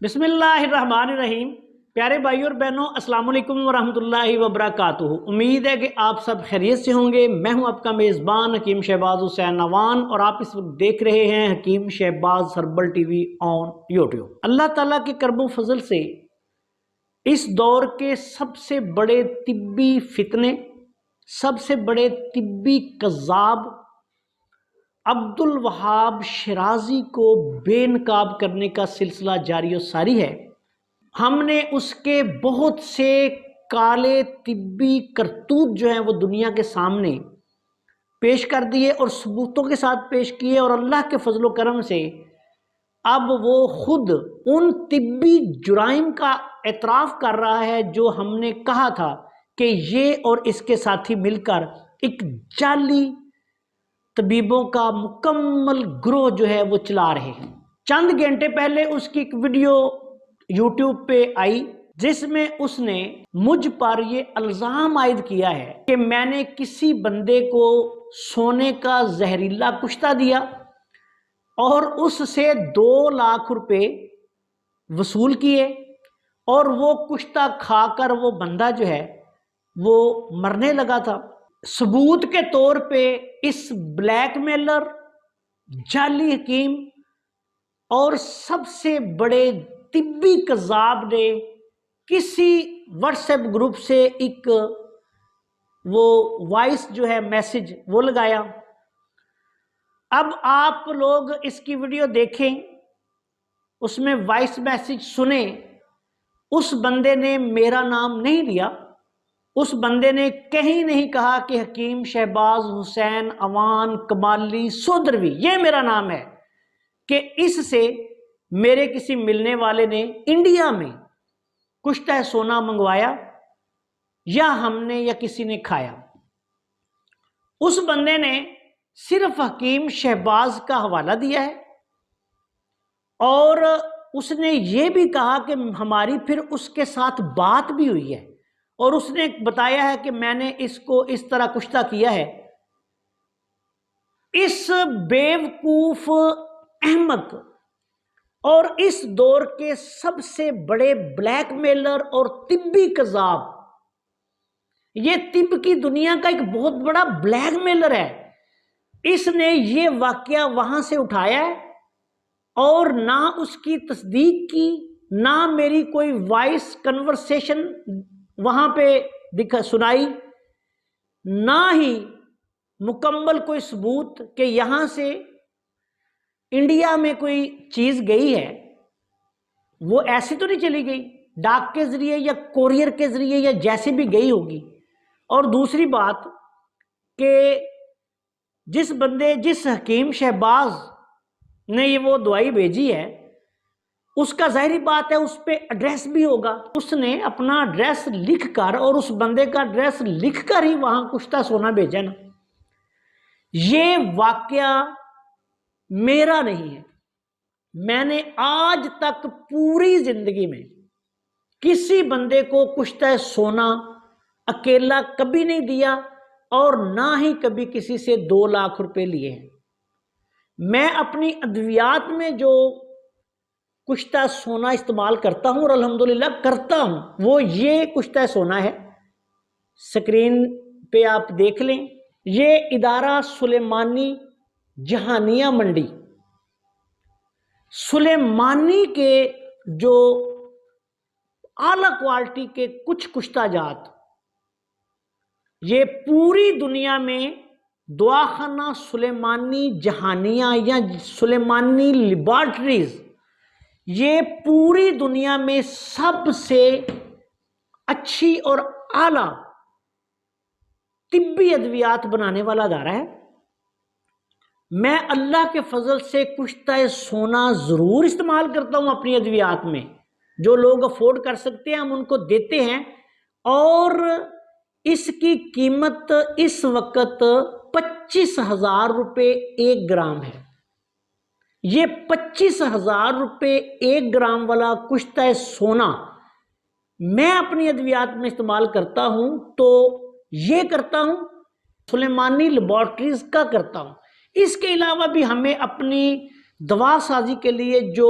بسم اللہ الرحمن الرحیم۔ پیارے بھائی اور بہنوں، السلام علیکم ورحمۃ اللہ وبرکاتہ۔ امید ہے کہ آپ سب خیریت سے ہوں گے۔ میں ہوں آپ کا میزبان حکیم شہباز حسین نوان، اور آپ اس وقت دیکھ رہے ہیں Hakeem Shahbaz herbal TV on YouTube. اللہ تعالیٰ کے کرم و فضل سے اس دور کے سب سے بڑے طبی فتنے، سب سے بڑے طبی کذاب عبد الوہاب شیرازی کو بے نقاب کرنے کا سلسلہ جاری و ساری ہے۔ ہم نے اس کے بہت سے کالے طبی کرتوت جو ہیں وہ دنیا کے سامنے پیش کر دیے اور ثبوتوں کے ساتھ پیش کیے، اور اللہ کے فضل و کرم سے اب وہ خود ان طبی جرائم کا اعتراف کر رہا ہے جو ہم نے کہا تھا کہ یہ اور اس کے ساتھی مل کر ایک جعلی طبیبوں کا مکمل گروہ جو ہے وہ چلا رہے ہیں۔ چند گھنٹے پہلے اس کی ایک ویڈیو یوٹیوب پہ آئی جس میں اس نے مجھ پر یہ الزام عائد کیا ہے کہ میں نے کسی بندے کو سونے کا زہریلا کشتہ دیا اور اس سے 2 لاکھ روپے وصول کیے، اور وہ کشتہ کھا کر وہ بندہ جو ہے وہ مرنے لگا تھا۔ ثبوت کے طور پہ اس بلیک میلر، جعلی حکیم اور سب سے بڑے طبی کذاب نے کسی واٹس ایپ گروپ سے ایک وہ وائس جو ہے میسج وہ لگایا۔ اب آپ لوگ اس کی ویڈیو دیکھیں، اس میں وائس میسج سنیں۔ اس بندے نے میرا نام نہیں لیا، اس بندے نے کہیں نہیں کہا کہ حکیم شہباز حسین اوان کمالی سودروی یہ میرا نام ہے، کہ اس سے میرے کسی ملنے والے نے انڈیا میں کشتہ سونا منگوایا یا ہم نے یا کسی نے کھایا۔ اس بندے نے صرف حکیم شہباز کا حوالہ دیا ہے، اور اس نے یہ بھی کہا کہ ہماری پھر اس کے ساتھ بات بھی ہوئی ہے، اور اس نے بتایا ہے کہ میں نے اس کو اس طرح کشتہ کیا ہے۔ اس بیوقوف احمق اور اس دور کے سب سے بڑے بلیک میلر اور طبی کذاب، یہ طب کی دنیا کا ایک بہت بڑا بلیک میلر ہے، اس نے یہ واقعہ وہاں سے اٹھایا ہے اور نہ اس کی تصدیق کی، نہ میری کوئی وائس کنورسیشن وہاں پہ سنائی، نہ ہی مکمل کوئی ثبوت کہ یہاں سے انڈیا میں کوئی چیز گئی ہے، وہ ایسی تو نہیں چلی گئی ڈاک کے ذریعے یا کوریئر کے ذریعے یا جیسے بھی گئی ہوگی۔ اور دوسری بات کہ جس حکیم شہباز نے یہ وہ دوائی بھیجی ہے، اس کا ظاہری بات ہے اس پہ ایڈریس بھی ہوگا، اس نے اپنا ایڈریس لکھ کر اور اس بندے کا ایڈریس لکھ کر ہی وہاں کشتہ سونا بھیجا نا۔ یہ واقعہ میرا نہیں ہے، میں نے آج تک پوری زندگی میں کسی بندے کو کشتہ سونا اکیلا کبھی نہیں دیا، اور نہ ہی کبھی کسی سے 2 لاکھ روپے لیے ہیں۔ میں اپنی ادویات میں جو کشتہ سونا استعمال کرتا ہوں اور الحمدللہ کرتا ہوں، وہ یہ کشتہ سونا ہے، سکرین پہ آپ دیکھ لیں۔ یہ ادارہ سلیمانی جہانیہ منڈی، سلیمانی کے جو اعلیٰ کوالٹی کے کچھ کشتہ جات یہ پوری دنیا میں دواخانہ سلیمانی جہانیہ یا سلیمانی لیبارٹریز، یہ پوری دنیا میں سب سے اچھی اور اعلیٰ طبی ادویات بنانے والا ادارہ ہے۔ میں اللہ کے فضل سے کشتہ سونا ضرور استعمال کرتا ہوں اپنی ادویات میں، جو لوگ افورڈ کر سکتے ہیں ہم ان کو دیتے ہیں، اور اس کی قیمت اس وقت 25,000 روپے 1 گرام ہے۔ یہ 25,000 روپے 1 گرام والا کشتہ سونا میں اپنی ادویات میں استعمال کرتا ہوں، تو یہ کرتا ہوں سلیمانی لیبارٹریز کا کرتا ہوں۔ اس کے علاوہ بھی ہمیں اپنی دوا سازی کے لیے جو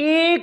1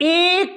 1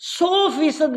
100%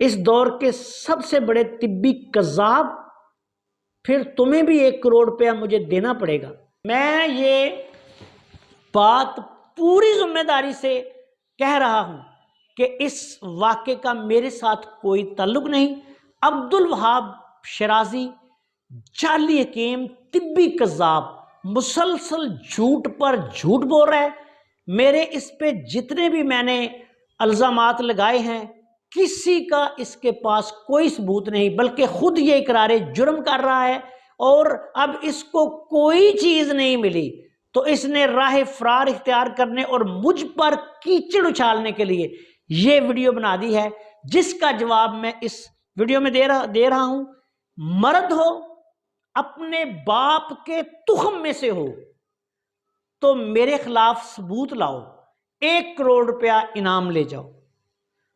اس دور کے سب سے بڑے طبی کذاب، پھر تمہیں بھی 1 کروڑ روپیہ مجھے دینا پڑے گا۔ میں یہ بات پوری ذمہ داری سے کہہ رہا ہوں کہ اس واقعے کا میرے ساتھ کوئی تعلق نہیں۔ عبدالوہاب شرازی جعلی حکیم، طبی کذاب، مسلسل جھوٹ پر جھوٹ بول رہا ہے۔ میرے اس پہ جتنے بھی میں نے الزامات لگائے ہیں، کسی کا اس کے پاس کوئی ثبوت نہیں، بلکہ خود یہ اقرار جرم کر رہا ہے، اور اب اس کو کوئی چیز نہیں ملی تو اس نے راہ فرار اختیار کرنے اور مجھ پر کیچڑ اچھالنے کے لیے یہ ویڈیو بنا دی ہے، جس کا جواب میں اس ویڈیو میں دے رہا ہوں۔ مرد ہو، اپنے باپ کے تخم میں سے ہو تو میرے خلاف ثبوت لاؤ، 1 کروڑ روپیہ انعام لے جاؤ،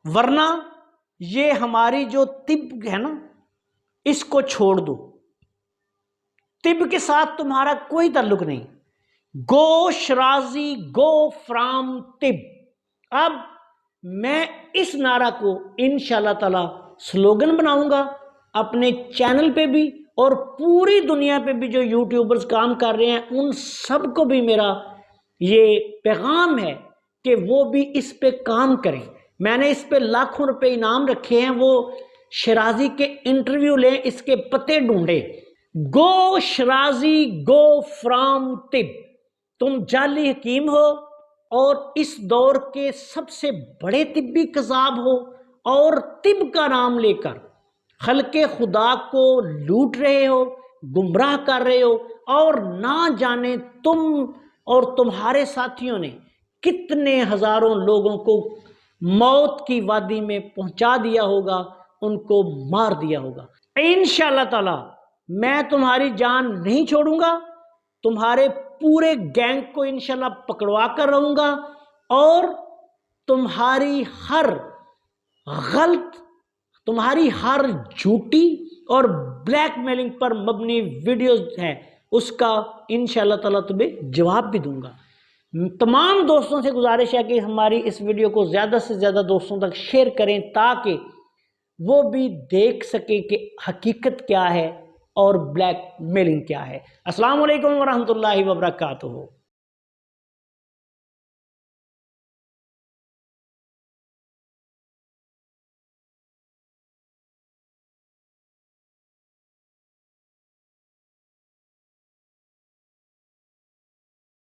ورنہ یہ ہماری جو طب ہے نا، اس کو چھوڑ دو۔ طب کے ساتھ تمہارا کوئی تعلق نہیں۔ گو شرازی، گو فرام طب۔ اب میں اس نعرہ کو انشاءاللہ تعالی سلوگن بناؤں گا اپنے چینل پہ بھی، اور پوری دنیا پہ بھی جو یوٹیوبرز کام کر رہے ہیں ان سب کو بھی میرا یہ پیغام ہے کہ وہ بھی اس پہ کام کریں۔ میں نے اس پہ لاکھوں روپے انعام رکھے ہیں، وہ شرازی کے انٹرویو لیں، اس کے پتے ڈھونڈے۔ گو شرازی، گو فرام طب۔ تم جعلی حکیم ہو اور اس دور کے سب سے بڑے طبی کذاب ہو، اور طب کا نام لے کر خلق خدا کو لوٹ رہے ہو، گمراہ کر رہے ہو، اور نہ جانے تم اور تمہارے ساتھیوں نے کتنے ہزاروں لوگوں کو موت کی وادی میں پہنچا دیا ہوگا، ان کو مار دیا ہوگا۔ انشاءاللہ تعالی میں تمہاری جان نہیں چھوڑوں گا، تمہارے پورے گینگ کو انشاءاللہ پکڑوا کر رہوں گا، اور تمہاری ہر غلط، تمہاری ہر جھوٹی اور بلیک میلنگ پر مبنی ویڈیوز ہیں، اس کا انشاءاللہ تعالیٰ تمہیں جواب بھی دوں گا۔ تمام دوستوں سے گزارش ہے کہ ہماری اس ویڈیو کو زیادہ سے زیادہ دوستوں تک شیئر کریں، تاکہ وہ بھی دیکھ سکیں کہ حقیقت کیا ہے اور بلیک میلنگ کیا ہے۔ السلام علیکم ورحمۃ اللہ وبرکاتہ۔